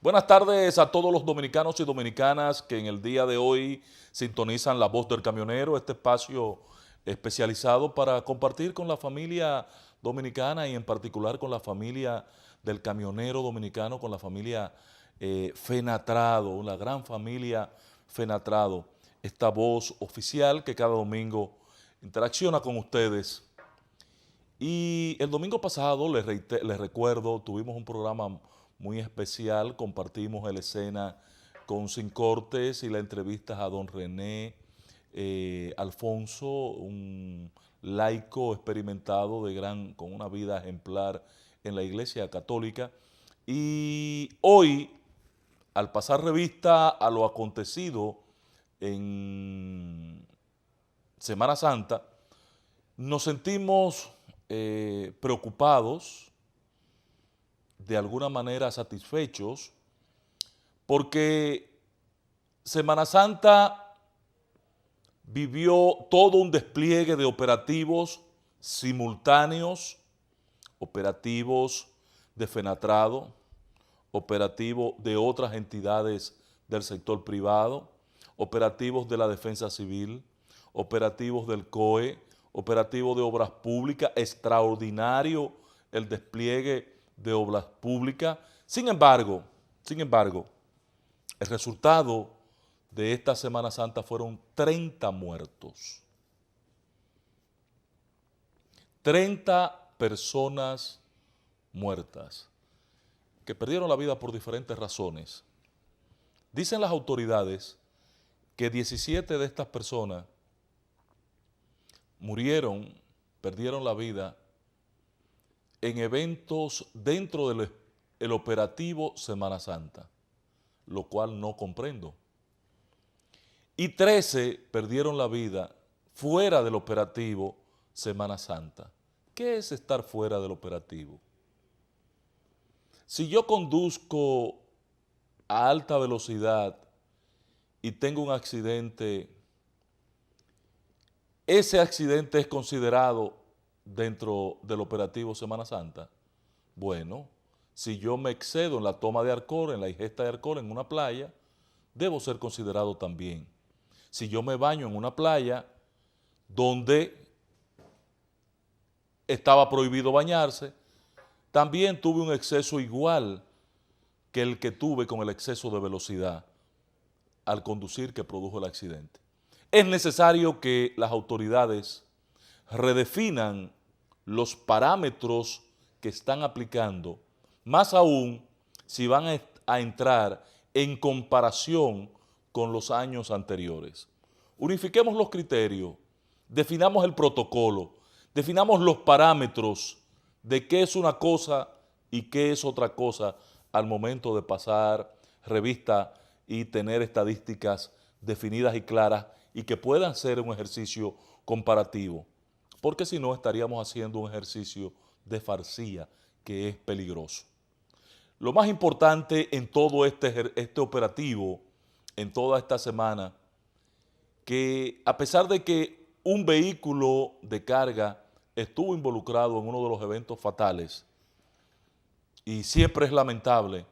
Buenas tardes a todos los dominicanos y dominicanas que en el día de hoy sintonizan La Voz del Camionero, este espacio especializado para compartir con la familia dominicana y en particular con la familia del camionero dominicano, con la familia Fenatrado, una gran familia Fenatrado, esta voz oficial que cada domingo interacciona con ustedes. Y el domingo pasado, les recuerdo, tuvimos un programa muy especial, compartimos el escena con Sin Cortes y la entrevista a don René Alfonso, un laico experimentado con una vida ejemplar en la Iglesia Católica. Y hoy, al pasar revista a lo acontecido en Semana Santa, nos sentimos preocupados, de alguna manera satisfechos, porque Semana Santa vivió todo un despliegue de operativos simultáneos, operativos de Fenatrado, operativos de otras entidades del sector privado, operativos de la Defensa Civil, operativos del COE, operativo de obras públicas, extraordinario el despliegue de obras públicas. Sin embargo, el resultado de esta Semana Santa fueron 30 muertos. 30 personas muertas que perdieron la vida por diferentes razones. Dicen las autoridades que 17 de estas personas perdieron la vida en eventos dentro del operativo Semana Santa, lo cual no comprendo. Y 13 perdieron la vida fuera del operativo Semana Santa. ¿Qué es estar fuera del operativo? Si yo conduzco a alta velocidad y tengo un accidente, ¿ese accidente es considerado dentro del operativo Semana Santa? Bueno, si yo me excedo en la toma de alcohol, en la ingesta de alcohol en una playa, debo ser considerado también. Si yo me baño en una playa donde estaba prohibido bañarse, también tuve un exceso igual que el que tuve con el exceso de velocidad al conducir que produjo el accidente. Es necesario que las autoridades redefinan los parámetros que están aplicando, más aún si van a entrar en comparación con los años anteriores. Unifiquemos los criterios, definamos el protocolo, definamos los parámetros de qué es una cosa y qué es otra cosa al momento de pasar revista y tener estadísticas definidas y claras y que puedan ser un ejercicio comparativo, porque si no estaríamos haciendo un ejercicio de farsía que es peligroso. Lo más importante en todo este operativo, en toda esta semana, que a pesar de que un vehículo de carga estuvo involucrado en uno de los eventos fatales, y siempre es lamentable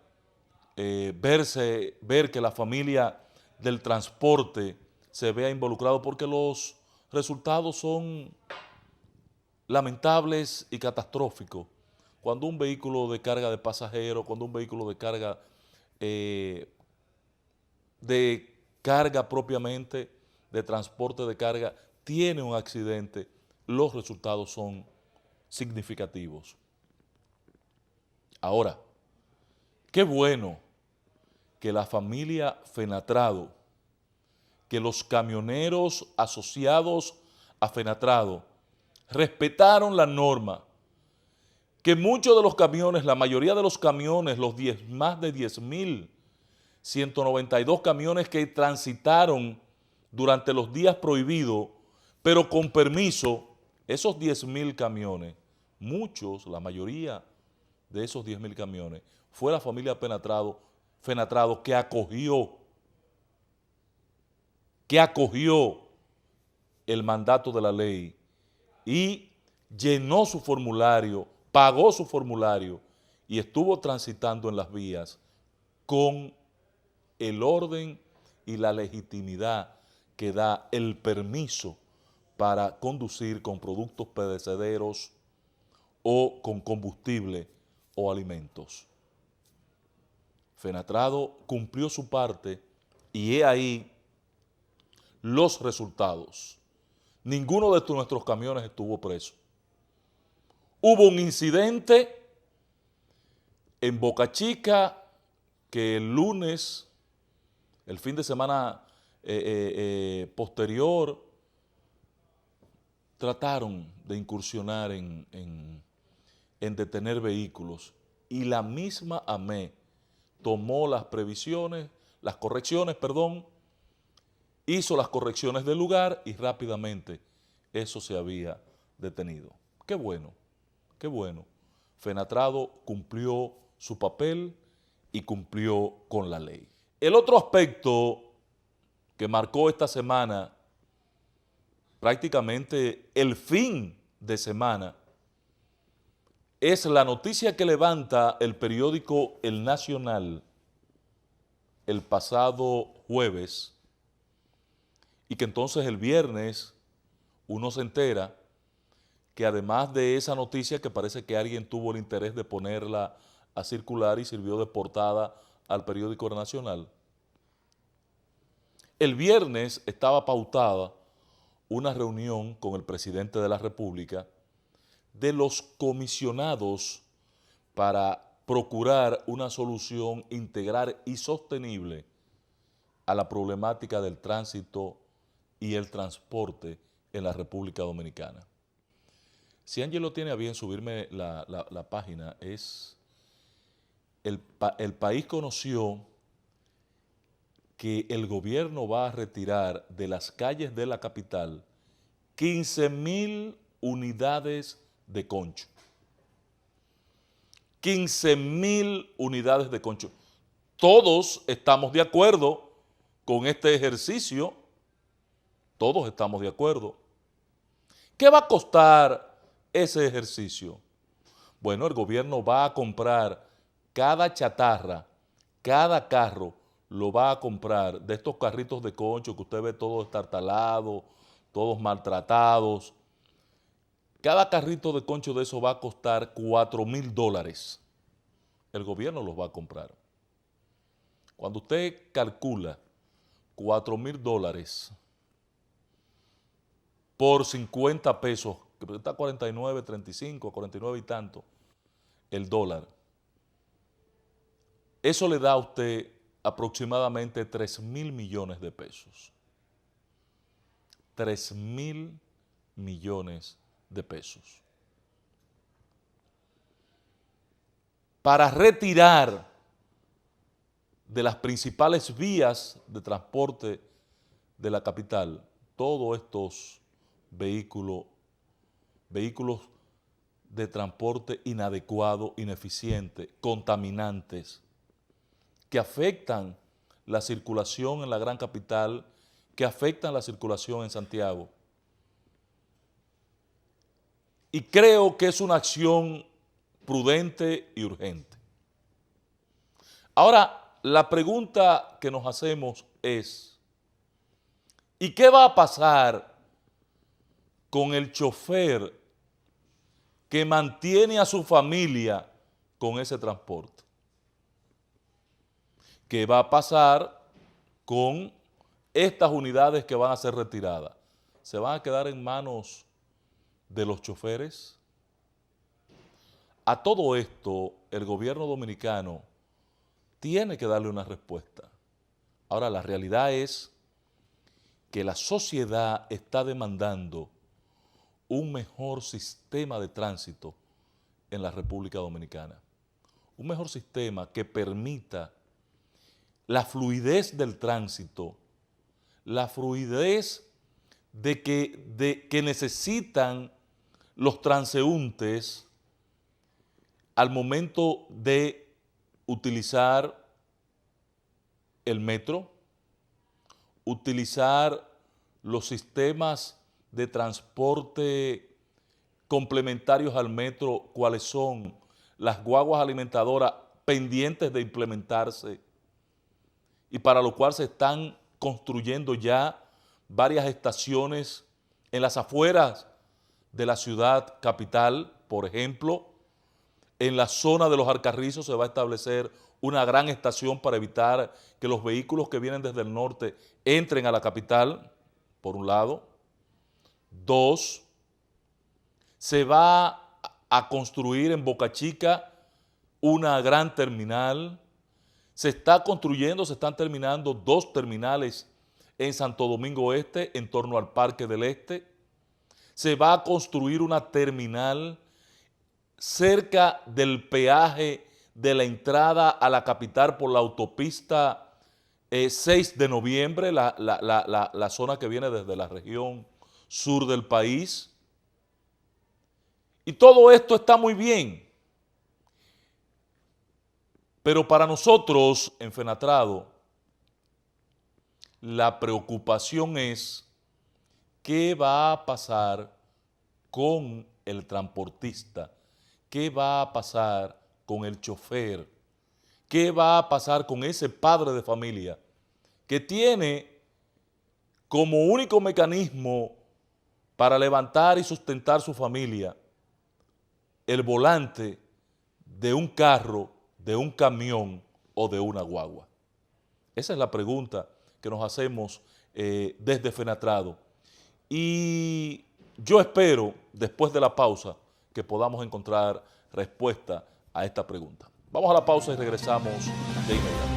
ver que la familia del transporte se vea involucrado porque los resultados son lamentables y catastróficos. Cuando un vehículo de carga de pasajeros, cuando un vehículo eh, de carga propiamente, de transporte de carga, tiene un accidente, los resultados son significativos. Ahora, qué bueno que la familia Fenatrado, que los camioneros asociados a Fenatrado respetaron la norma, que muchos de los camiones, la mayoría de los camiones, más de 10.192 camiones que transitaron durante los días prohibidos, pero con permiso, esos 10.000 camiones, la mayoría de esos 10.000 camiones, fue la familia Fenatrado que acogió el mandato de la ley y llenó su formulario, pagó su formulario y estuvo transitando en las vías con el orden y la legitimidad que da el permiso para conducir con productos perecederos o con combustible o alimentos. Fenatrado cumplió su parte y he ahí los resultados. Ninguno de nuestros camiones estuvo preso. Hubo un incidente en Boca Chica que el lunes, el fin de semana posterior, trataron de incursionar en detener vehículos y la misma AME tomó las correcciones, hizo las correcciones del lugar y rápidamente eso se había detenido. Qué bueno, qué bueno. Fenatrado cumplió su papel y cumplió con la ley. El otro aspecto que marcó esta semana, prácticamente el fin de semana, es la noticia que levanta el periódico El Nacional el pasado jueves y que entonces el viernes uno se entera que además de esa noticia que parece que alguien tuvo el interés de ponerla a circular y sirvió de portada al periódico El Nacional, el viernes estaba pautada una reunión con el presidente de la República de los comisionados para procurar una solución integral y sostenible a la problemática del tránsito y el transporte en la República Dominicana. Si Ángelo tiene a bien subirme la página, el país conoció que el gobierno va a retirar de las calles de la capital 15,000 unidades de concho. 15,000 unidades de concho. Todos estamos de acuerdo con este ejercicio. Todos estamos de acuerdo. ¿Qué va a costar ese ejercicio? Bueno, el gobierno va a comprar cada chatarra, cada carro lo va a comprar de estos carritos de concho que usted ve todos estartalados, todos maltratados. Cada carrito de concho de eso va a costar $4,000. El gobierno los va a comprar. Cuando usted calcula $4,000 por 50 pesos, que está a 49, 35, 49 y tanto, el dólar, eso le da a usted aproximadamente 3,000 millones de pesos. 3,000 millones de pesos. Para retirar de las principales vías de transporte de la capital todos estos vehículos de transporte inadecuado, ineficiente, contaminantes, que afectan la circulación en la gran capital, que afectan la circulación en Santiago. Y creo que es una acción prudente y urgente. Ahora, la pregunta que nos hacemos es, ¿y qué va a pasar con el chofer que mantiene a su familia con ese transporte? ¿Qué va a pasar con estas unidades que van a ser retiradas? ¿Se van a quedar en manos de los choferes? A todo esto, el gobierno dominicano tiene que darle una respuesta. Ahora, la realidad es que la sociedad está demandando un mejor sistema de tránsito en la República Dominicana. Un mejor sistema que permita la fluidez del tránsito, la fluidez de que necesitan los transeúntes al momento de utilizar el metro, utilizar los sistemas de transporte complementarios al metro, cuáles son las guaguas alimentadoras pendientes de implementarse y para lo cual se están construyendo ya varias estaciones en las afueras de la ciudad capital. Por ejemplo, en la zona de los Alcarrizos se va a establecer una gran estación para evitar que los vehículos que vienen desde el norte entren a la capital, por un lado. Dos, se va a construir en Boca Chica una gran terminal. Se están terminando 2 terminales en Santo Domingo Este, en torno al Parque del Este. Se va a construir una terminal cerca del peaje de la entrada a la capital por la autopista 6 de noviembre, la zona que viene desde la región sur del país. Y todo esto está muy bien. Pero para nosotros en Fenatrado, la preocupación es qué va a pasar con el transportista, qué va a pasar con el chofer, qué va a pasar con ese padre de familia que tiene como único mecanismo para levantar y sustentar su familia el volante de un carro, de un camión o de una guagua. Esa es la pregunta que nos hacemos desde Fenatrado. Y yo espero, después de la pausa, que podamos encontrar respuesta a esta pregunta. Vamos a la pausa y regresamos de inmediato.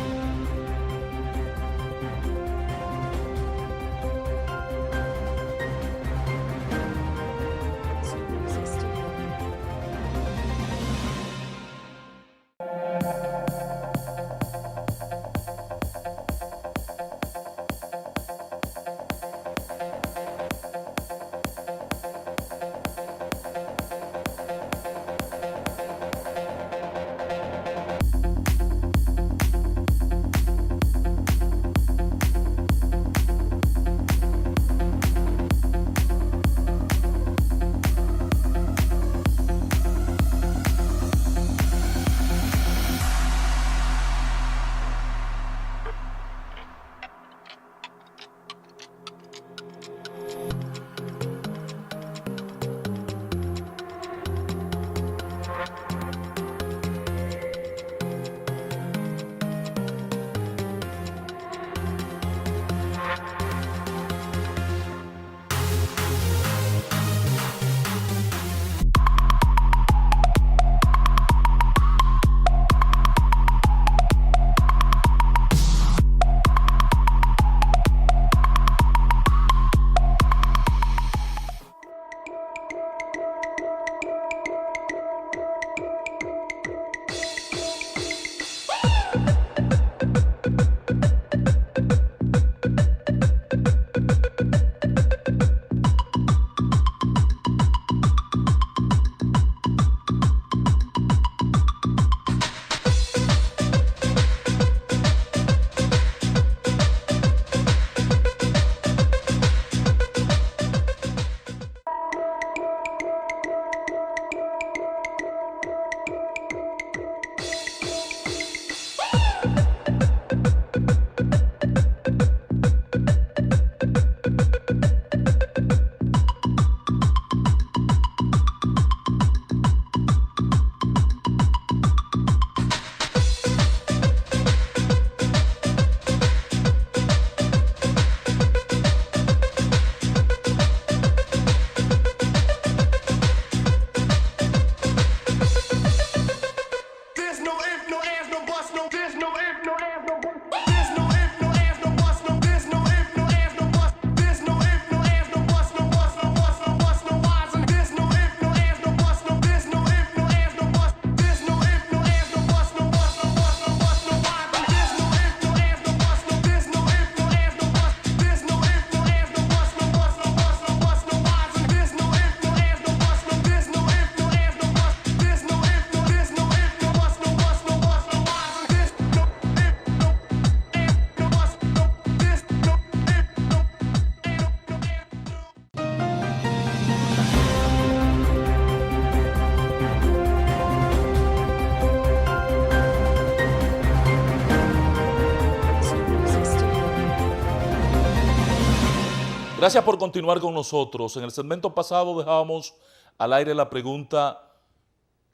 Gracias por continuar con nosotros. En el segmento pasado dejábamos al aire la pregunta: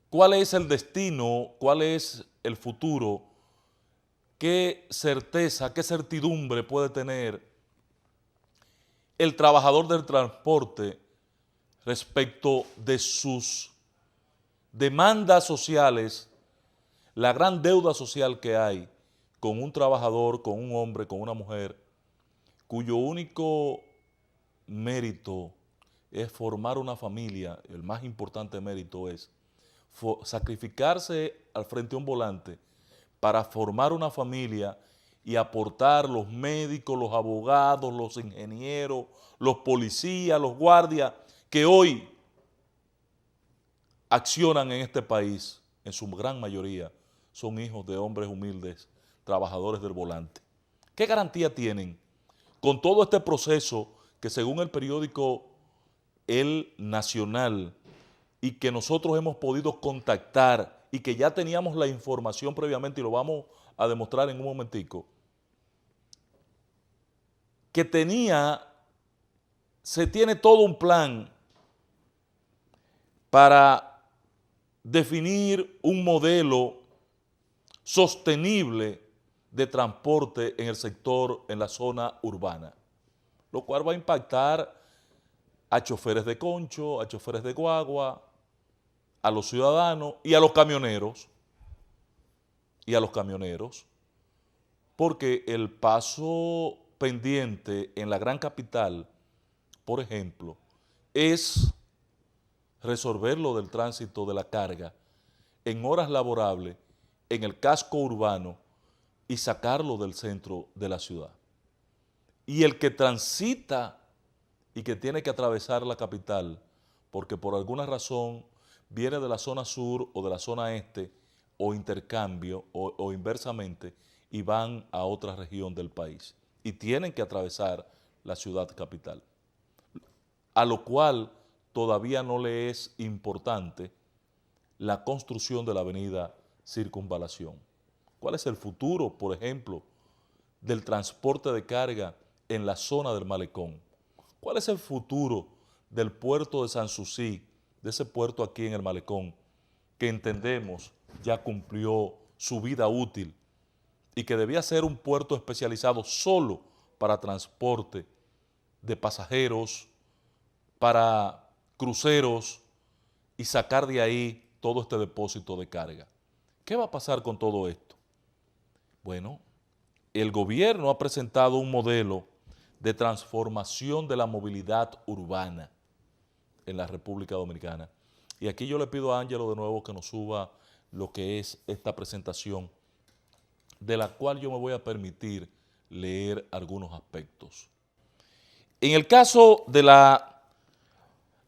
¿cuál es el destino? ¿Cuál es el futuro? ¿Qué certeza, qué certidumbre puede tener el trabajador del transporte respecto de sus demandas sociales, la gran deuda social que hay con un trabajador, con un hombre, con una mujer, cuyo único mérito es formar una familia? El más importante mérito es sacrificarse al frente de un volante para formar una familia y aportar los médicos, los abogados, los ingenieros, los policías, los guardias que hoy accionan en este país, en su gran mayoría, son hijos de hombres humildes, trabajadores del volante. ¿Qué garantía tienen con todo este proceso que, según el periódico El Nacional, y que nosotros hemos podido contactar y que ya teníamos la información previamente y lo vamos a demostrar en un momentico, que se tiene todo un plan para definir un modelo sostenible de transporte en el sector, en la zona urbana, lo cual va a impactar a choferes de concho, a choferes de guagua, a los ciudadanos y a los camioneros, porque el paso pendiente en la gran capital, por ejemplo, es resolver lo del tránsito de la carga en horas laborables en el casco urbano y sacarlo del centro de la ciudad. Y el que transita y que tiene que atravesar la capital, porque por alguna razón viene de la zona sur o de la zona este, o intercambio, o inversamente, y van a otra región del país, y tienen que atravesar la ciudad capital, a lo cual todavía no le es importante la construcción de la avenida Circunvalación. ¿Cuál es el futuro, por ejemplo, del transporte de carga en la zona del Malecón? ¿Cuál es el futuro del puerto de Sanssouci, de ese puerto aquí en el Malecón, que entendemos ya cumplió su vida útil y que debía ser un puerto especializado solo para transporte de pasajeros, para cruceros, y sacar de ahí todo este depósito de carga? ¿Qué va a pasar con todo esto? Bueno, el gobierno ha presentado un modelo de transformación de la movilidad urbana en la República Dominicana. Y aquí yo le pido a Ángelo de nuevo que nos suba lo que es esta presentación, de la cual yo me voy a permitir leer algunos aspectos. En el caso de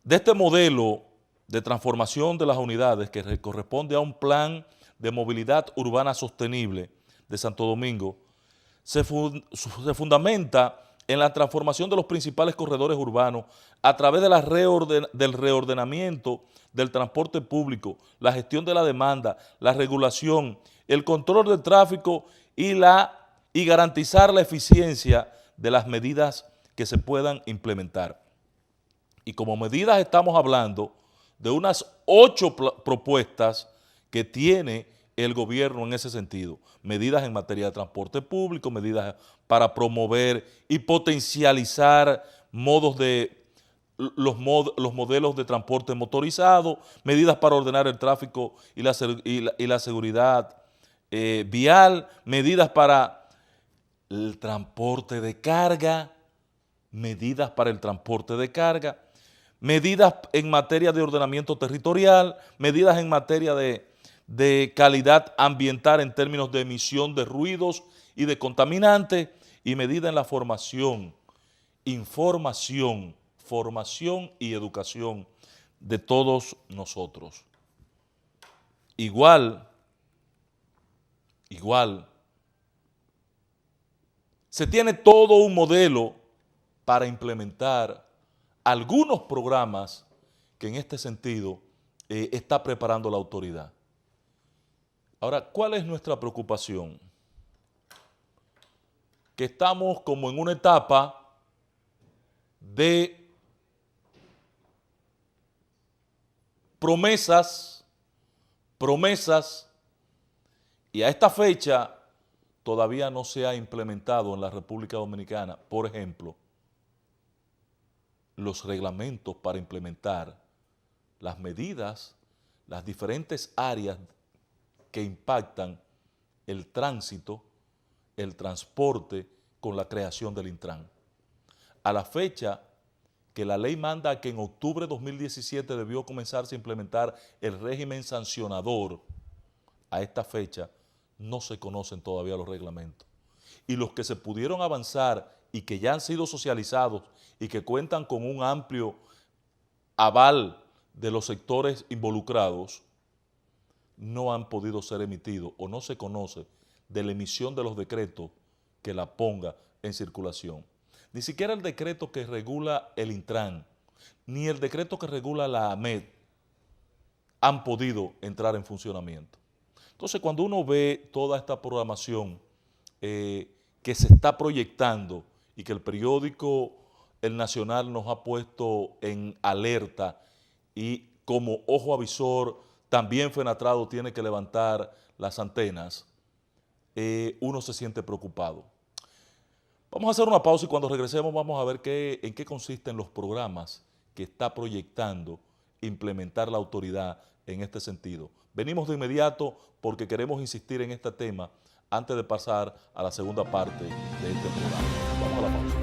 este modelo de transformación de las unidades, que corresponde a un plan de movilidad urbana sostenible de Santo Domingo, se fundamenta en la transformación de los principales corredores urbanos a través de del reordenamiento del transporte público, la gestión de la demanda, la regulación, el control del tráfico y garantizar la eficiencia de las medidas que se puedan implementar. Y como medidas estamos hablando de unas 8 propuestas que tiene el gobierno en ese sentido. Medidas en materia de transporte público, medidas para promover y potencializar los modelos de transporte motorizado, medidas para ordenar el tráfico y la seguridad vial, medidas para el transporte de carga, medidas en materia de ordenamiento territorial, medidas en materia de calidad ambiental en términos de emisión de ruidos y de contaminantes, y medidas en la formación y educación de todos nosotros. Igual, se tiene todo un modelo para implementar algunos programas que en este sentido está preparando la autoridad. Ahora, ¿cuál es nuestra preocupación? Que estamos como en una etapa de promesas, y a esta fecha todavía no se ha implementado en la República Dominicana, por ejemplo, los reglamentos para implementar las medidas, las diferentes áreas que impactan el tránsito, el transporte con la creación del Intran. A la fecha que la ley manda que en octubre de 2017 debió comenzarse a implementar el régimen sancionador, a esta fecha no se conocen todavía los reglamentos. Y los que se pudieron avanzar y que ya han sido socializados y que cuentan con un amplio aval de los sectores involucrados, no han podido ser emitidos o no se conoce de la emisión de los decretos que la ponga en circulación. Ni siquiera el decreto que regula el Intran, ni el decreto que regula la AMED han podido entrar en funcionamiento. Entonces, cuando uno ve toda esta programación que se está proyectando y que el periódico El Nacional nos ha puesto en alerta y como ojo avisor, también Fenatrado tiene que levantar las antenas, uno se siente preocupado. Vamos a hacer una pausa y cuando regresemos vamos a ver en qué consisten los programas que está proyectando implementar la autoridad en este sentido. Venimos de inmediato porque queremos insistir en este tema antes de pasar a la segunda parte de este programa. Vamos a la pausa.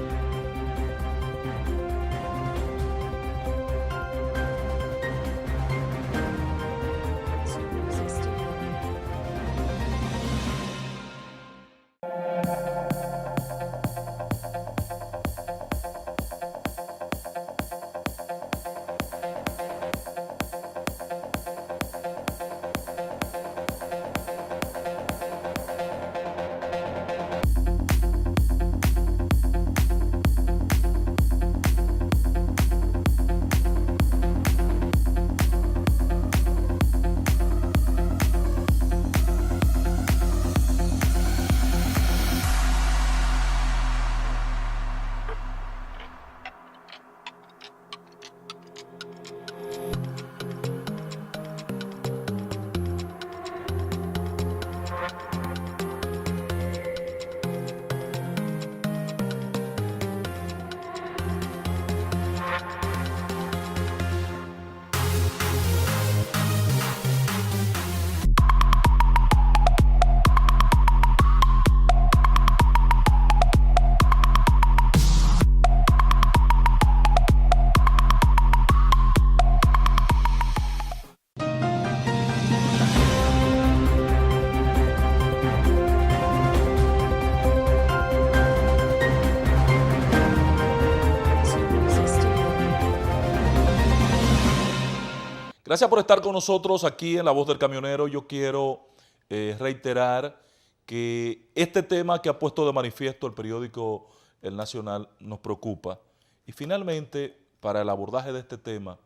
Gracias por estar con nosotros aquí en La Voz del Camionero. Yo quiero reiterar que este tema que ha puesto de manifiesto el periódico El Nacional nos preocupa. Y finalmente, para el abordaje de este tema,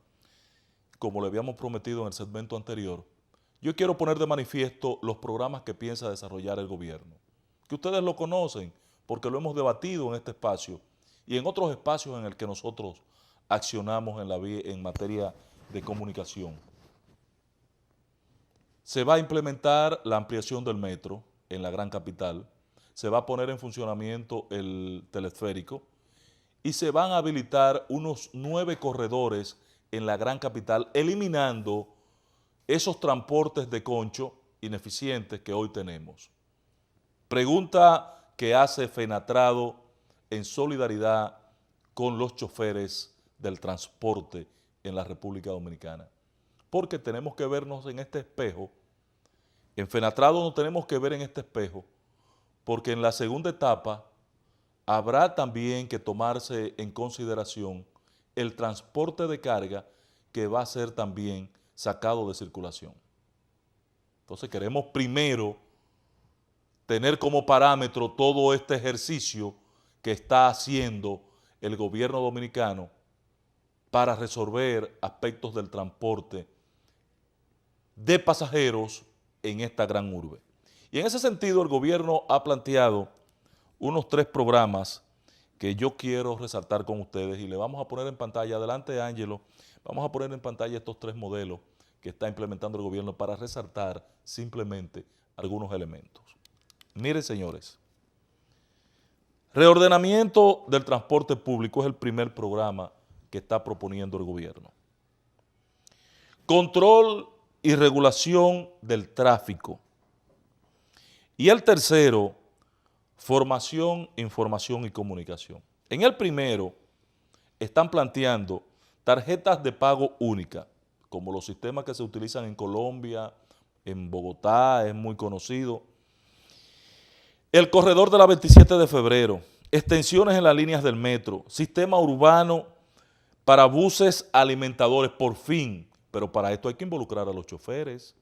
como le habíamos prometido en el segmento anterior, yo quiero poner de manifiesto los programas que piensa desarrollar el gobierno, que ustedes lo conocen porque lo hemos debatido en este espacio y en otros espacios en el que nosotros accionamos en materia de comunicación. Se va a implementar la ampliación del metro en la gran capital, se va a poner en funcionamiento el teleférico y se van a habilitar unos 9 corredores en la gran capital, eliminando esos transportes de concho ineficientes que hoy tenemos. Pregunta que hace Fenatrado en solidaridad con los choferes del transporte en la República Dominicana. Porque tenemos que vernos en este espejo. En Fenatrado nos tenemos que ver en este espejo, porque en la segunda etapa habrá también que tomarse en consideración el transporte de carga que va a ser también sacado de circulación. Entonces queremos primero tener como parámetro todo este ejercicio que está haciendo el gobierno dominicano para resolver aspectos del transporte de pasajeros en esta gran urbe. Y en ese sentido el gobierno ha planteado unos 3 programas que yo quiero resaltar con ustedes y le vamos a poner en pantalla, adelante Ángelo, vamos a poner en pantalla estos 3 modelos que está implementando el gobierno para resaltar simplemente algunos elementos. Miren, señores, reordenamiento del transporte público es el primer programa que está proponiendo el gobierno. Control y regulación del tráfico. Y el tercero, formación, información y comunicación. En el primero, están planteando tarjetas de pago única, como los sistemas que se utilizan en Colombia, en Bogotá, es muy conocido. El corredor de la 27 de febrero, extensiones en las líneas del metro, sistema urbano para buses alimentadores, por fin, pero para esto hay que involucrar a los choferes.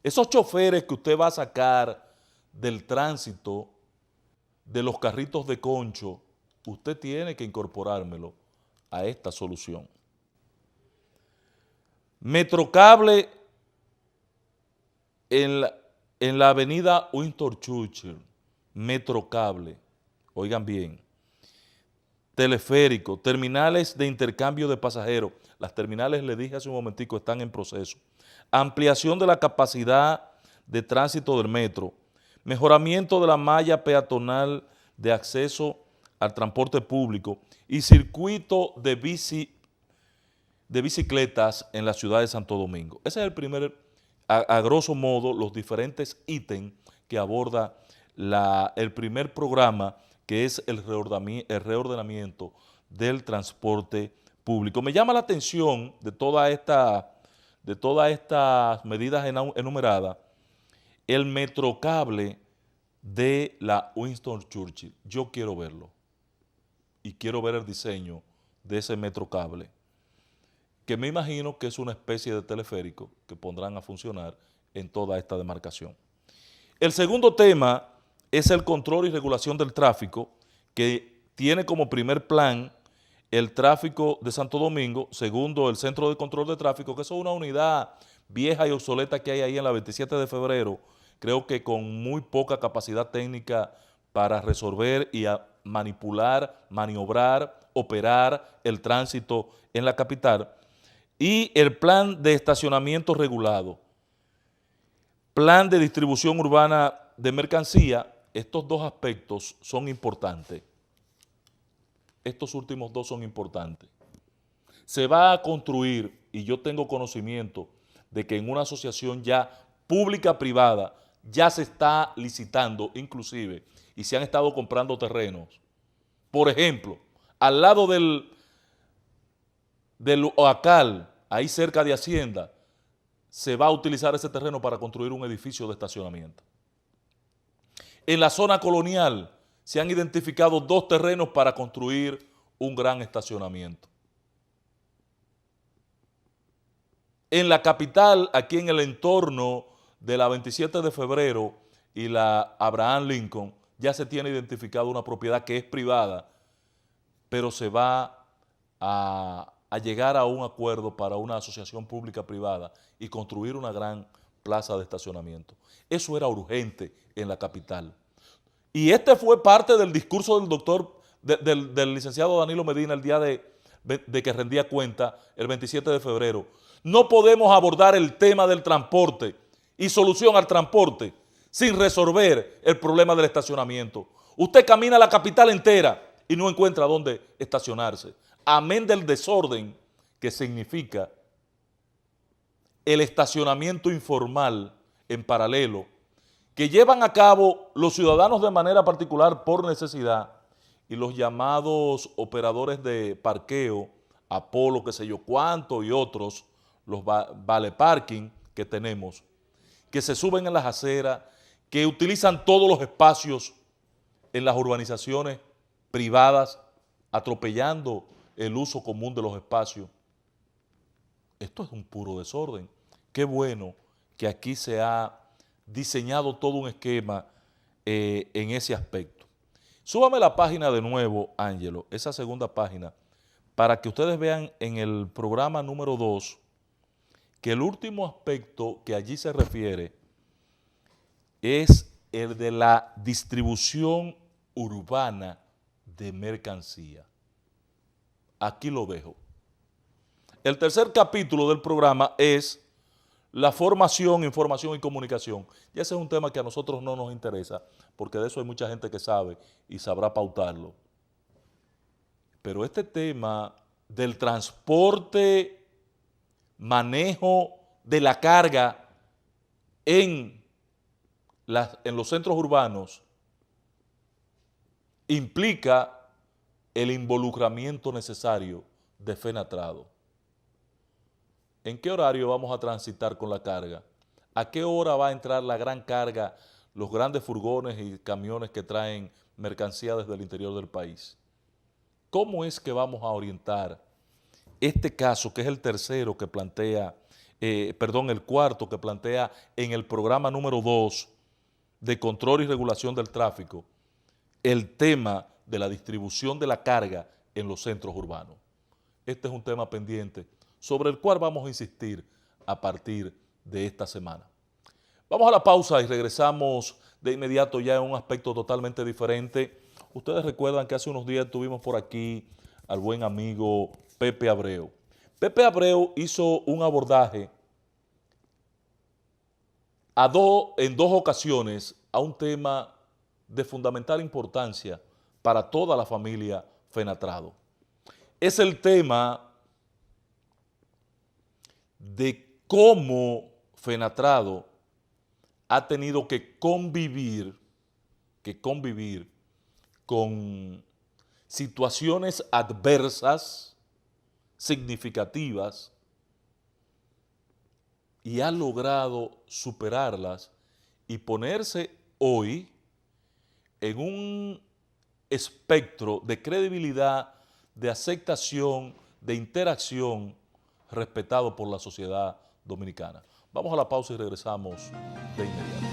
Esos choferes que usted va a sacar del tránsito, de los carritos de concho, usted tiene que incorporármelo a esta solución. Metrocable en la avenida Winston Churchill, Metrocable, oigan bien, teleférico, terminales de intercambio de pasajeros, las terminales, le dije hace un momentico, están en proceso, ampliación de la capacidad de tránsito del metro, mejoramiento de la malla peatonal de acceso al transporte público y circuito de bicicletas en la ciudad de Santo Domingo. Ese es el primer, a grosso modo, los diferentes ítems que aborda el primer programa, que es el reordenamiento del transporte público. Me llama la atención de todas estas medidas enumeradas, el metrocable de la Winston Churchill. Yo quiero verlo y quiero ver el diseño de ese metrocable, que me imagino que es una especie de teleférico que pondrán a funcionar en toda esta demarcación. El segundo tema es el control y regulación del tráfico, que tiene como primer plan el tráfico de Santo Domingo, segundo el Centro de Control de Tráfico, que es una unidad vieja y obsoleta que hay ahí en la 27 de febrero, creo que con muy poca capacidad técnica para resolver y manipular, maniobrar, operar el tránsito en la capital, y el plan de estacionamiento regulado, plan de distribución urbana de mercancía. Estos dos aspectos son importantes. Estos últimos dos son importantes. Se va a construir, y yo tengo conocimiento de que en una asociación ya pública-privada ya se está licitando inclusive y se han estado comprando terrenos. Por ejemplo, al lado del Oacal, ahí cerca de Hacienda, se va a utilizar ese terreno para construir un edificio de estacionamiento. En la zona colonial se han identificado 2 terrenos para construir un gran estacionamiento. En la capital, aquí en el entorno de la 27 de febrero y la Abraham Lincoln, ya se tiene identificado una propiedad que es privada, pero se va a llegar a un acuerdo para una asociación pública-privada y construir una gran plaza de estacionamiento. Eso era urgente en la capital. Y este fue parte del discurso del doctor, del licenciado Danilo Medina el día de que rendía cuenta el 27 de febrero. No podemos abordar el tema del transporte y solución al transporte sin resolver el problema del estacionamiento. Usted camina la capital entera y no encuentra dónde estacionarse. Amén del desorden que significa el estacionamiento informal en paralelo que llevan a cabo los ciudadanos de manera particular por necesidad y los llamados operadores de parqueo, Apolo, qué sé yo cuánto y otros, los vale parking que tenemos, que se suben en las aceras, que utilizan todos los espacios en las urbanizaciones privadas, atropellando el uso común de los espacios. Esto es un puro desorden. Qué bueno que aquí se ha diseñado todo un esquema en ese aspecto. Súbame la página de nuevo, Ángelo, esa segunda página, para que ustedes vean en el programa número 2 que el último aspecto que allí se refiere es el de la distribución urbana de mercancía. Aquí lo dejo. El tercer capítulo del programa es la formación, información y comunicación. Y ese es un tema que a nosotros no nos interesa, porque de eso hay mucha gente que sabe y sabrá pautarlo. Pero este tema del transporte, manejo de la carga en los centros urbanos implica el involucramiento necesario de FENATRADO. ¿En qué horario vamos a transitar con la carga? ¿A qué hora va a entrar la gran carga, los grandes furgones y camiones que traen mercancía desde el interior del país? ¿Cómo es que vamos a orientar este caso, que es el tercero que plantea, el cuarto que plantea en el programa número 2 de control y regulación del tráfico, el tema de la distribución de la carga en los centros urbanos? Este es un tema pendiente sobre el cual vamos a insistir a partir de esta semana. Vamos a la pausa y regresamos de inmediato ya en un aspecto totalmente diferente. Ustedes recuerdan que hace unos días tuvimos por aquí al buen amigo Pepe Abreu. Pepe Abreu hizo un abordaje en dos ocasiones a un tema de fundamental importancia para toda la familia FENATRADO. Es el tema de cómo FENATRADO ha tenido que convivir con situaciones adversas, significativas, y ha logrado superarlas y ponerse hoy en un espectro de credibilidad, de aceptación, de interacción respetado por la sociedad dominicana. Vamos a la pausa y regresamos de inmediato.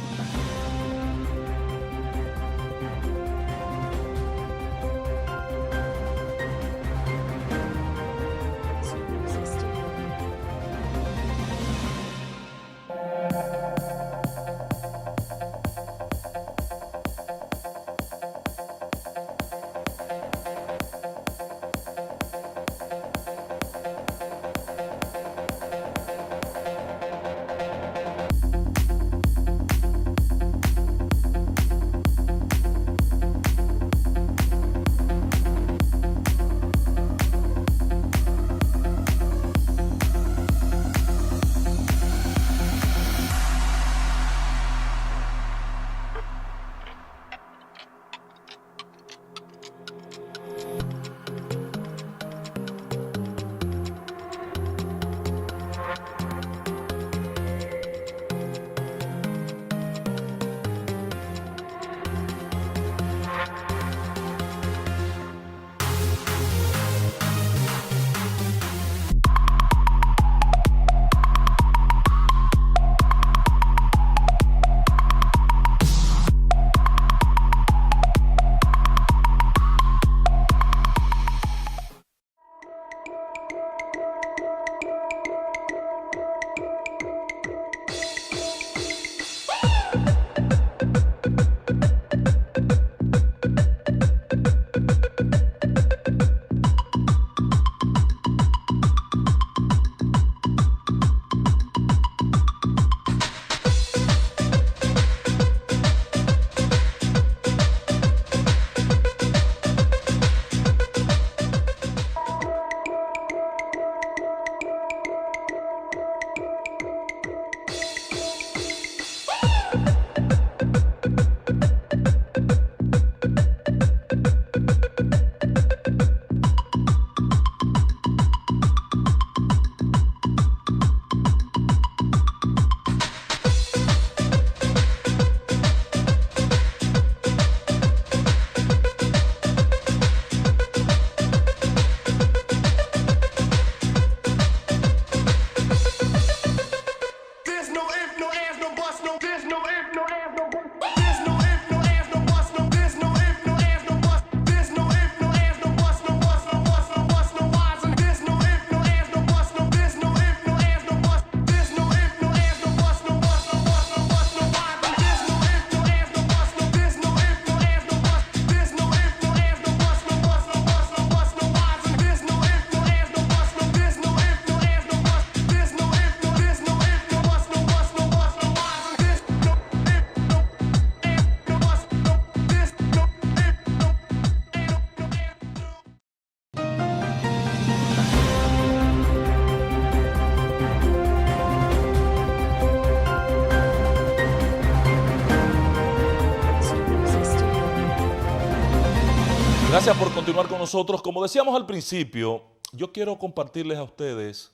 Gracias por continuar con nosotros. Como decíamos al principio, yo quiero compartirles a ustedes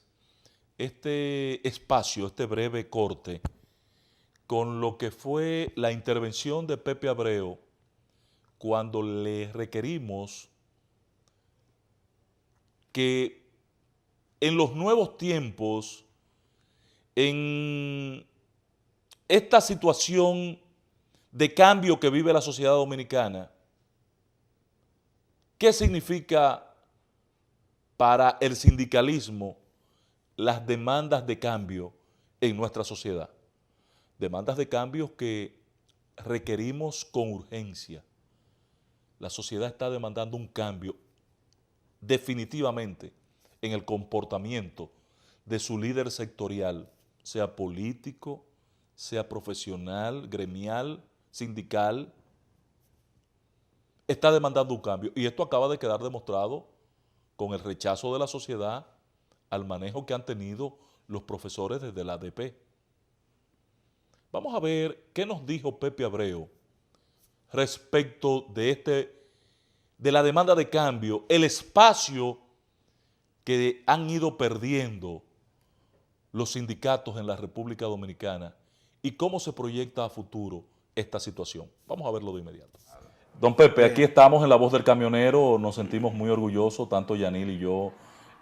este espacio, este breve corte, con lo que fue la intervención de Pepe Abreu cuando le requerimos que en los nuevos tiempos, en esta situación de cambio que vive la sociedad dominicana, ¿qué significa para el sindicalismo las demandas de cambio en nuestra sociedad? Demandas de cambio que requerimos con urgencia. La sociedad está demandando un cambio definitivamente en el comportamiento de su líder sectorial, sea político, sea profesional, gremial, sindical, está demandando un cambio. Y esto acaba de quedar demostrado con el rechazo de la sociedad al manejo que han tenido los profesores desde la ADP. Vamos a ver qué nos dijo Pepe Abreu respecto de la demanda de cambio, el espacio que han ido perdiendo los sindicatos en la República Dominicana y cómo se proyecta a futuro esta situación. Vamos a verlo de inmediato. Don Pepe, aquí estamos en La Voz del Camionero, nos sentimos muy orgullosos, tanto Yanil y yo,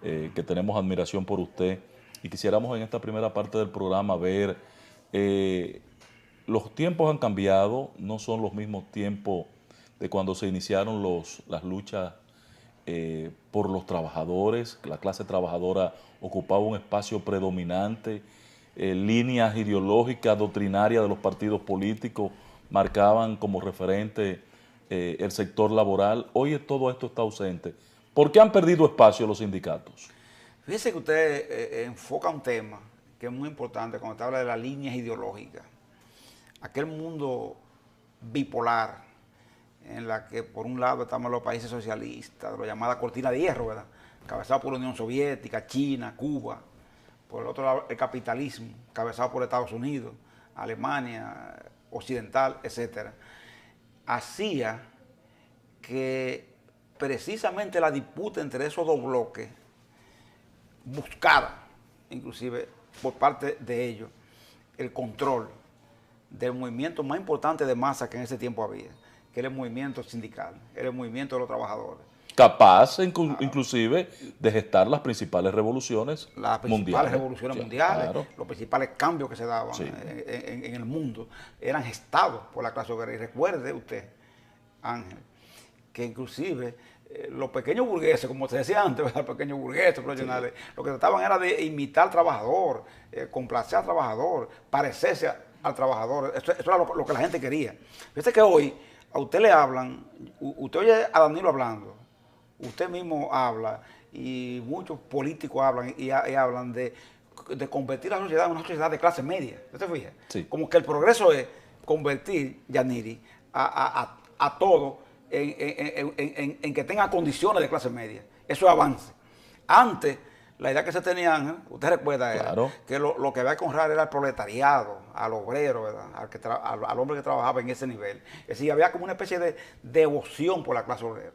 que tenemos admiración por usted, y quisiéramos en esta primera parte del programa ver, los tiempos han cambiado, no son los mismos tiempos de cuando se iniciaron las luchas por los trabajadores. La clase trabajadora ocupaba un espacio predominante, líneas ideológicas, doctrinarias de los partidos políticos marcaban como referente el sector laboral. Hoy todo esto está ausente. ¿Por qué han perdido espacio los sindicatos? Fíjese que usted enfoca un tema que es muy importante cuando usted habla de las líneas ideológicas. Aquel mundo bipolar en la que por un lado estamos los países socialistas, la llamada cortina de hierro, ¿verdad?, cabezado por la Unión Soviética, China, Cuba. Por el otro lado el capitalismo, cabezado por Estados Unidos, Alemania, Occidental, etc. Hacía que precisamente la disputa entre esos dos bloques buscara, inclusive por parte de ellos, el control del movimiento más importante de masa que en ese tiempo había, que era el movimiento sindical, era el movimiento de los trabajadores. Capaz, inclusive, de gestar las principales revoluciones mundiales. Las principales revoluciones mundiales, claro. Los principales cambios que se daban en el mundo, eran gestados por la clase obrera. Y recuerde usted, Ángel, que inclusive los pequeños burgueses, como te decía antes, los pequeños burgueses profesionales, lo que trataban era de imitar al trabajador, complacer al trabajador, parecerse al trabajador. Eso era lo que la gente quería. Fíjese que hoy a usted le hablan, usted oye a Danilo hablando, usted mismo habla y muchos políticos hablan y hablan de convertir la sociedad en una sociedad de clase media. ¿Usted se fija? Sí. Como que el progreso es convertir, Yaniri, a todo en que tenga condiciones de clase media. Eso es avance. Antes, la idea que se tenía, Ángel, usted recuerda, era que lo que había que honrar era al proletariado, al obrero, ¿verdad?, al hombre que trabajaba en ese nivel. Es decir, había como una especie de devoción por la clase obrera.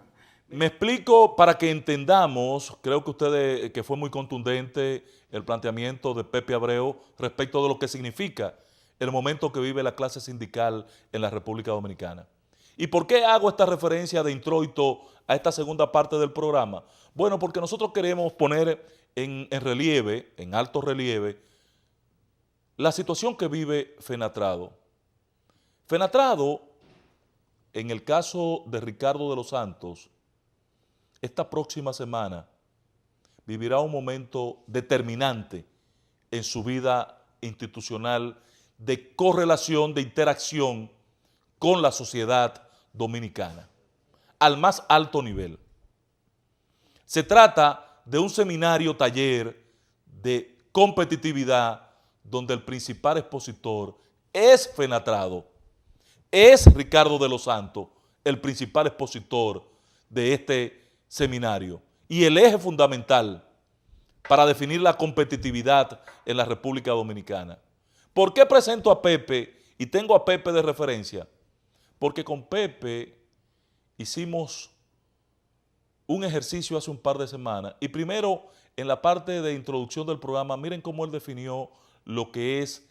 Me explico para que entendamos, creo que que fue muy contundente el planteamiento de Pepe Abreu respecto de lo que significa el momento que vive la clase sindical en la República Dominicana. ¿Y por qué hago esta referencia de introito a esta segunda parte del programa? Bueno, porque nosotros queremos poner en relieve, en alto relieve, la situación que vive Fenatrado. Fenatrado, en el caso de Ricardo de los Santos, esta próxima semana vivirá un momento determinante en su vida institucional de correlación, de interacción con la sociedad dominicana, al más alto nivel. Se trata de un seminario taller de competitividad donde el principal expositor es Fenatrado, es Ricardo de los Santos, el principal expositor de este seminario y el eje fundamental para definir la competitividad en la República Dominicana. ¿Por qué presento a Pepe y tengo a Pepe de referencia? Porque con Pepe hicimos un ejercicio hace un par de semanas. Y primero, en la parte de introducción del programa, miren cómo él definió lo que es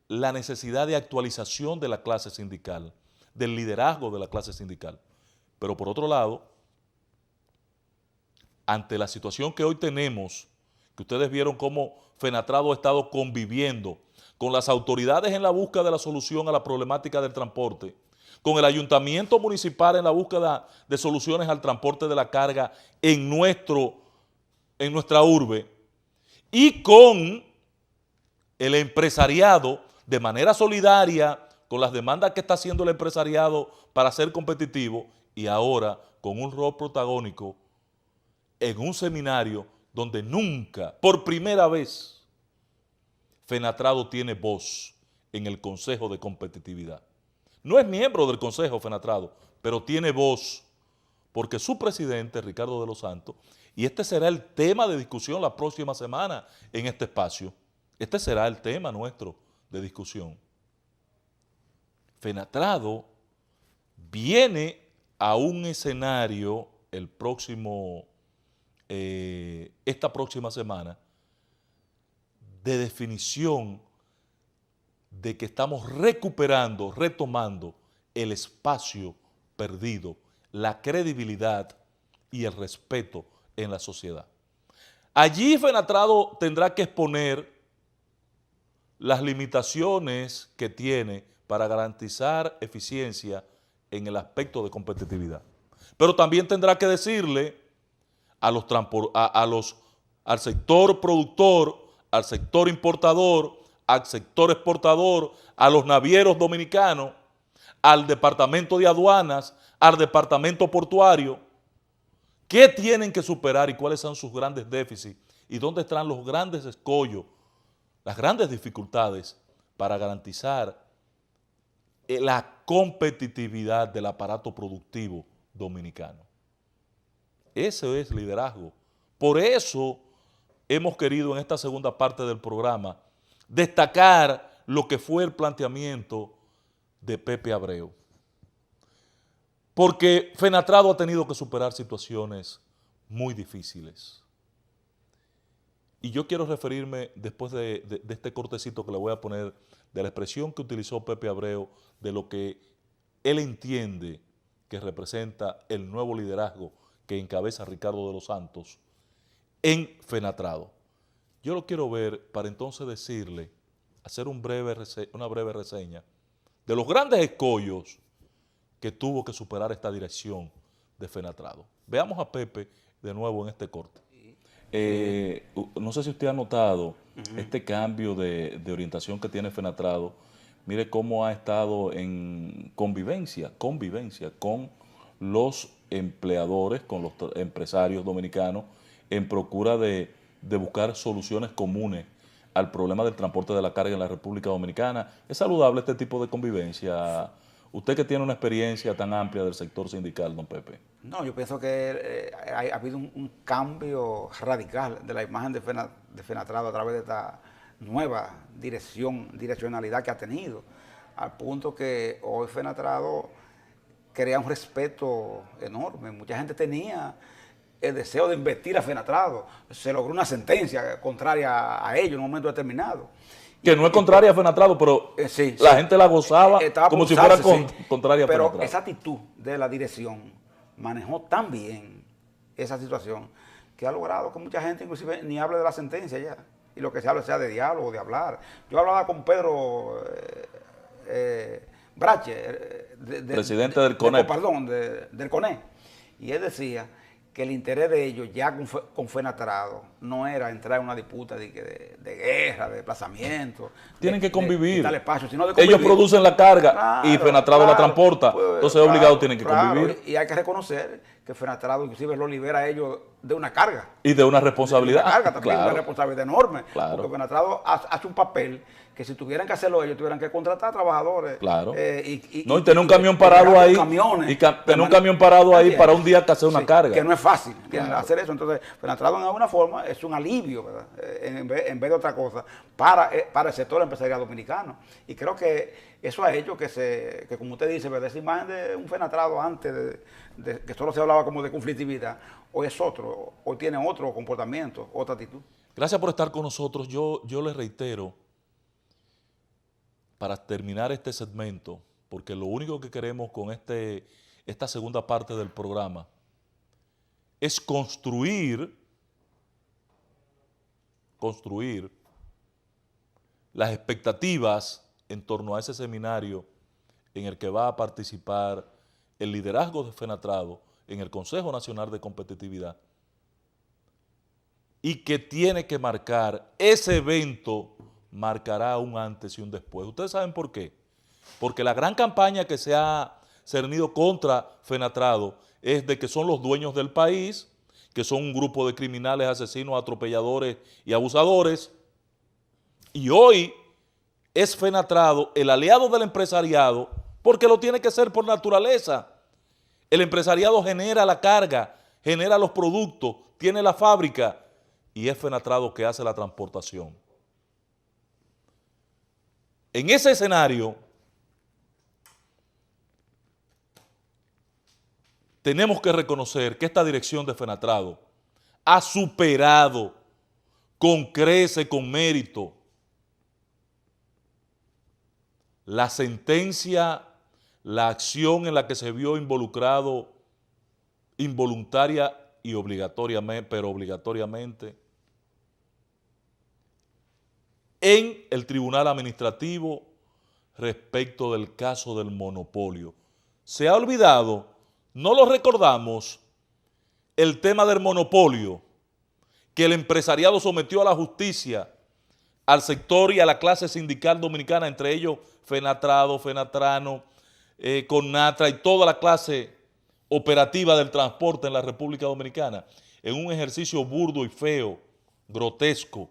la necesidad de actualización de la clase sindical, del liderazgo de la clase sindical. Pero por otro lado, ante la situación que hoy tenemos, que ustedes vieron cómo Fenatrado ha estado conviviendo con las autoridades en la búsqueda de la solución a la problemática del transporte, con el ayuntamiento municipal en la búsqueda de soluciones al transporte de la carga en nuestra urbe, y con el empresariado de manera solidaria, con las demandas que está haciendo el empresariado para ser competitivo, y ahora con un rol protagónico en un seminario donde nunca, por primera vez, Fenatrado tiene voz en el Consejo de Competitividad. No es miembro del Consejo Fenatrado, pero tiene voz porque su presidente, Ricardo de los Santos, y este será el tema de discusión la próxima semana en este espacio, este será el tema nuestro de discusión. Fenatrado viene a un escenario esta próxima semana de definición de que estamos recuperando, retomando el espacio perdido, la credibilidad y el respeto en la sociedad. Allí Fenatrado tendrá que exponer las limitaciones que tiene para garantizar eficiencia en el aspecto de competitividad. Pero también tendrá que decirle al sector productor, al sector importador, al sector exportador, a los navieros dominicanos, al departamento de aduanas, al departamento portuario, qué tienen que superar y cuáles son sus grandes déficits y dónde están los grandes escollos, las grandes dificultades para garantizar la competitividad del aparato productivo dominicano. Ese es liderazgo. Por eso hemos querido en esta segunda parte del programa destacar lo que fue el planteamiento de Pepe Abreu. Porque Fenatrado ha tenido que superar situaciones muy difíciles. Y yo quiero referirme, después de este cortecito que le voy a poner, de la expresión que utilizó Pepe Abreu, de lo que él entiende que representa el nuevo liderazgo que encabeza Ricardo de los Santos en Fenatrado. Yo lo quiero ver para entonces decirle, hacer una breve reseña de los grandes escollos que tuvo que superar esta dirección de Fenatrado. Veamos a Pepe de nuevo en este corte. No sé si usted ha notado este cambio de orientación que tiene Fenatrado. Mire cómo ha estado en convivencia con los empleadores, con los empresarios dominicanos, en procura de buscar soluciones comunes al problema del transporte de la carga en la República Dominicana. ¿Es saludable este tipo de convivencia? Usted que tiene una experiencia tan amplia del sector sindical, don Pepe. No, yo pienso que ha habido un cambio radical de la imagen de Fenatrado a través de esta nueva direccionalidad que ha tenido, al punto que hoy Fenatrado crea un respeto enorme. Mucha gente tenía el deseo de investir a Fenatrado. Se logró una sentencia contraria a ello en un momento determinado. Que no es contraria a Fenatrado, pero la gente la gozaba como si fuera contraria a Fenatrado. Pero esa actitud de la dirección manejó tan bien esa situación que ha logrado que mucha gente inclusive ni hable de la sentencia ya. Y lo que se habla sea de diálogo, de hablar. Yo hablaba con Pedro Brache, presidente del CONE. Del CONE. Y él decía que el interés de ellos ya con Fenatrado no era entrar en una disputa de guerra, de desplazamiento. Tienen que convivir. Espacio, sino de convivir. Ellos producen la carga y Fenatrado la transporta. Entonces obligados tienen que convivir. Y hay que reconocer que Fenatrado inclusive lo libera a ellos de una carga. Y de una responsabilidad. De una carga también, una responsabilidad enorme. Claro. Porque Fenatrado hace un papel que si tuvieran que hacerlo ellos, tuvieran que contratar trabajadores. Claro. No, y tener un camión parado ahí. Tener un camión parado ahí para un día que hacer una carga. Que no es fácil hacer eso. Entonces, Fenatrado en alguna forma es un alivio, ¿verdad? En vez de otra cosa, para el sector empresarial dominicano. Y creo que eso ha hecho que como usted dice, ¿verdad? Esa imagen de un Fenatrado antes de que solo se hablaba como de conflictividad, hoy es otro, hoy tiene otro comportamiento, otra actitud. Gracias por estar con nosotros. Yo les reitero, para terminar este segmento, porque lo único que queremos con esta segunda parte del programa es construir las expectativas en torno a ese seminario en el que va a participar el liderazgo de Fenatrado en el Consejo Nacional de Competitividad, y que tiene que marcar, ese evento marcará un antes y un después. ¿Ustedes saben por qué? Porque la gran campaña que se ha cernido contra Fenatrado es de que son los dueños del país, que son un grupo de criminales, asesinos, atropelladores y abusadores, y hoy es Fenatrado el aliado del empresariado porque lo tiene que ser por naturaleza. El empresariado genera la carga, genera los productos, tiene la fábrica, y es Fenatrado que hace la transportación. En ese escenario, tenemos que reconocer que esta dirección de Fenatrado ha superado con crece, con mérito, la sentencia, la acción en la que se vio involucrado involuntaria y obligatoriamente, pero obligatoriamente, en el Tribunal Administrativo respecto del caso del monopolio. Se ha olvidado, no lo recordamos, el tema del monopolio que el empresariado sometió a la justicia, al sector y a la clase sindical dominicana, entre ellos Fenatrado, Fenatrano, Connatra y toda la clase operativa del transporte en la República Dominicana, en un ejercicio burdo y feo, grotesco,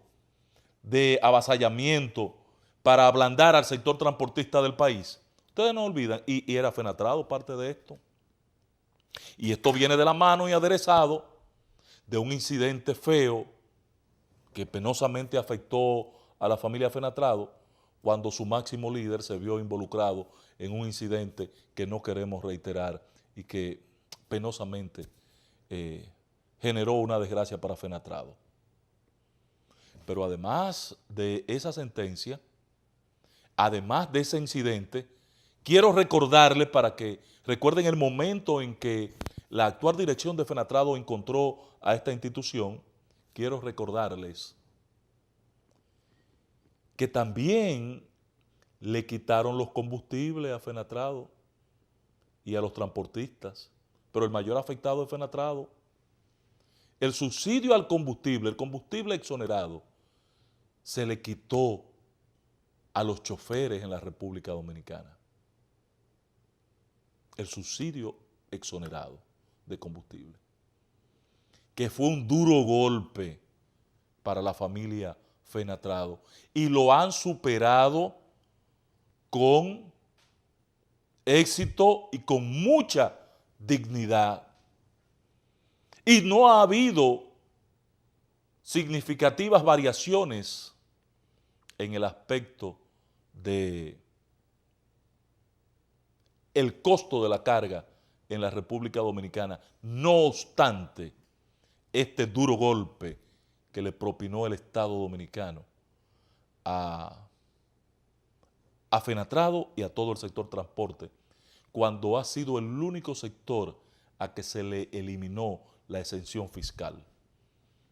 de avasallamiento para ablandar al sector transportista del país. Ustedes no olvidan, y era Fenatrado parte de esto. Y esto viene de la mano y aderezado de un incidente feo que penosamente afectó a la familia Fenatrado cuando su máximo líder se vio involucrado en un incidente que no queremos reiterar y que penosamente generó una desgracia para Fenatrado. Pero además de esa sentencia, además de ese incidente, quiero recordarles para que recuerden el momento en que la actual dirección de Fenatrado encontró a esta institución, quiero recordarles que también le quitaron los combustibles a Fenatrado y a los transportistas, pero el mayor afectado es Fenatrado. El subsidio al combustible, el combustible exonerado, se le quitó a los choferes en la República Dominicana. El subsidio exonerado de combustible, que fue un duro golpe para la familia Fenatrado, y lo han superado con éxito y con mucha dignidad. Y no ha habido significativas variaciones en el aspecto de el costo de la carga en la República Dominicana, no obstante este duro golpe que le propinó el Estado Dominicano a Fenatrado y a todo el sector transporte, cuando ha sido el único sector a que se le eliminó la exención fiscal.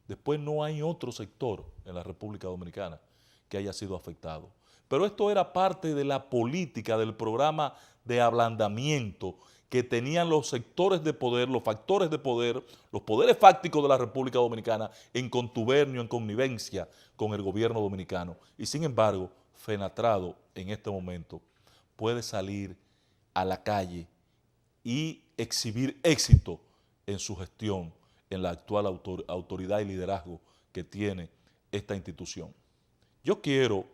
Después no hay otro sector en la República Dominicana que haya sido afectado. Pero esto era parte de la política, del programa de ablandamiento que tenían los sectores de poder, los factores de poder, los poderes fácticos de la República Dominicana en contubernio, en connivencia con el gobierno dominicano. Y sin embargo, Fenatrado en este momento puede salir a la calle y exhibir éxito en su gestión en la actual autoridad y liderazgo que tiene esta institución. Yo quiero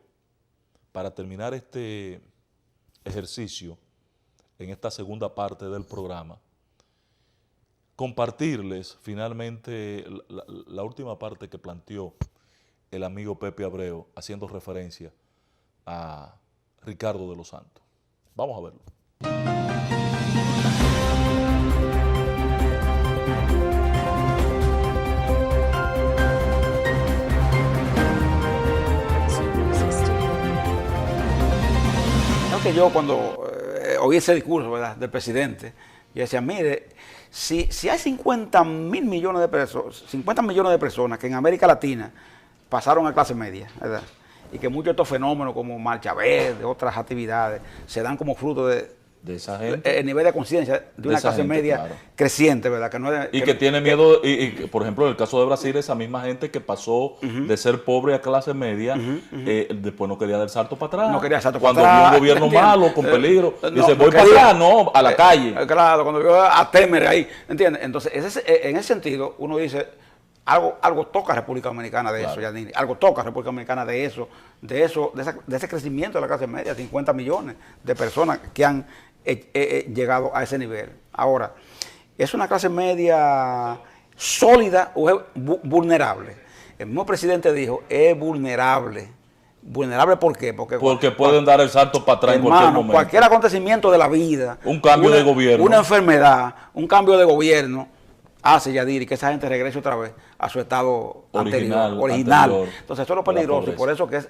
para terminar este ejercicio, en esta segunda parte del programa, compartirles finalmente la última parte que planteó el amigo Pepe Abreu, haciendo referencia a Ricardo de los Santos. Vamos a verlo. Que yo cuando oí ese discurso, ¿verdad?, del presidente, yo decía, mire, si hay 50 millones de personas que en América Latina pasaron a clase media, ¿verdad?, y que muchos de estos fenómenos como Marcha Verde, otras actividades, se dan como fruto de esa gente, el nivel de conciencia de una clase media, claro, creciente, ¿verdad? Que tiene miedo, y por ejemplo, en el caso de Brasil, esa misma gente que pasó de ser pobre a clase media, después no quería dar salto para atrás. No quería salto cuando para atrás. Cuando vio un gobierno malo, con peligro, dice, voy para allá, no, a la calle. Claro, cuando vio a Temer ahí, ¿entiendes? Entonces, en ese sentido, uno dice, algo toca a República Dominicana de, claro, eso, Yanini, algo toca a República Dominicana de ese crecimiento de la clase media, 50 millones de personas que han llegado a ese nivel. Ahora, ¿es una clase media sólida o es vulnerable? El mismo presidente dijo, es vulnerable. ¿Vulnerable por qué? Porque pueden dar el salto para atrás, hermano, en cualquier momento. Cualquier acontecimiento de la vida, un cambio de gobierno, una enfermedad, un cambio de gobierno, hace, Yadiri, que esa gente regrese otra vez a su estado original. Entonces eso es lo peligroso, y por eso que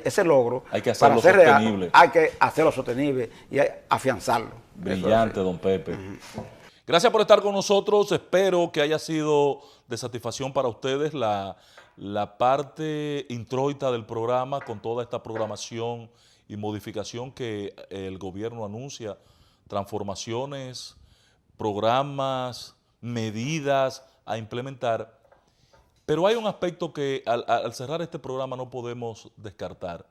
ese logro, hay que hacerlo para ser sostenible. Real, hay que hacerlo sostenible y afianzarlo. Brillante, don Pepe. Gracias por estar con nosotros. Espero que haya sido de satisfacción para ustedes la parte introita del programa, con toda esta programación y modificación que el gobierno anuncia, transformaciones, programas, medidas a implementar. Pero hay un aspecto que al cerrar este programa no podemos descartar.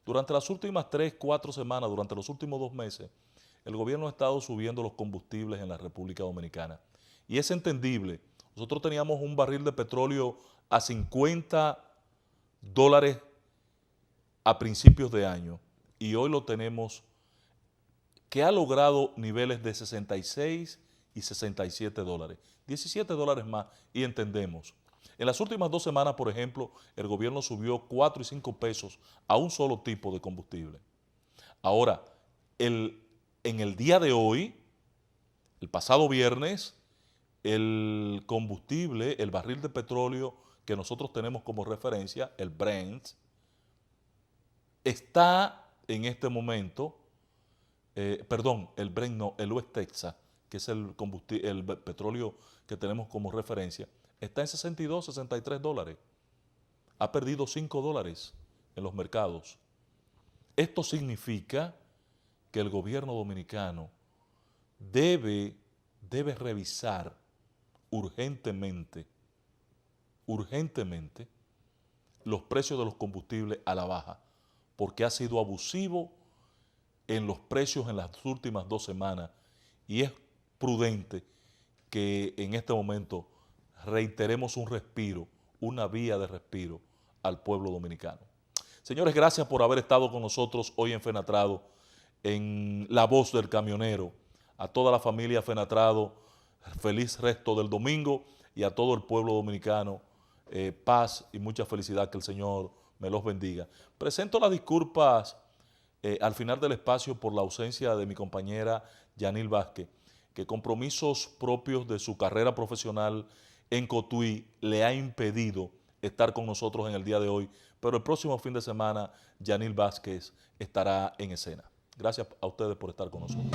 Durante las últimas 3, 4 semanas, durante los últimos 2 meses, el gobierno ha estado subiendo los combustibles en la República Dominicana. Y es entendible. Nosotros teníamos un barril de petróleo a $50 a principios de año y hoy lo tenemos que ha logrado niveles de 66 y $67, $17 más, y entendemos. En las últimas 2 semanas, por ejemplo, el gobierno subió 4 y 5 pesos a un solo tipo de combustible. Ahora, en el día de hoy, el pasado viernes, el combustible, el barril de petróleo que nosotros tenemos como referencia, el Brent, está en este momento, el Brent no, el West Texas, que es el petróleo que tenemos como referencia, está en 62, 63 dólares. Ha perdido $5 en los mercados. Esto significa que el gobierno dominicano debe revisar urgentemente los precios de los combustibles a la baja, porque ha sido abusivo en los precios en las últimas 2 semanas y es prudente que en este momento reiteremos un respiro, una vía de respiro al pueblo dominicano. Señores, gracias por haber estado con nosotros hoy en Fenatrado, en La Voz del Camionero. A toda la familia Fenatrado, feliz resto del domingo, y a todo el pueblo dominicano, paz y mucha felicidad, que el Señor me los bendiga. Presento las disculpas al final del espacio por la ausencia de mi compañera Yanil Vázquez, que compromisos propios de su carrera profesional en Cotuí le ha impedido estar con nosotros en el día de hoy, pero el próximo fin de semana Yanil Vázquez estará en escena. Gracias a ustedes por estar con nosotros.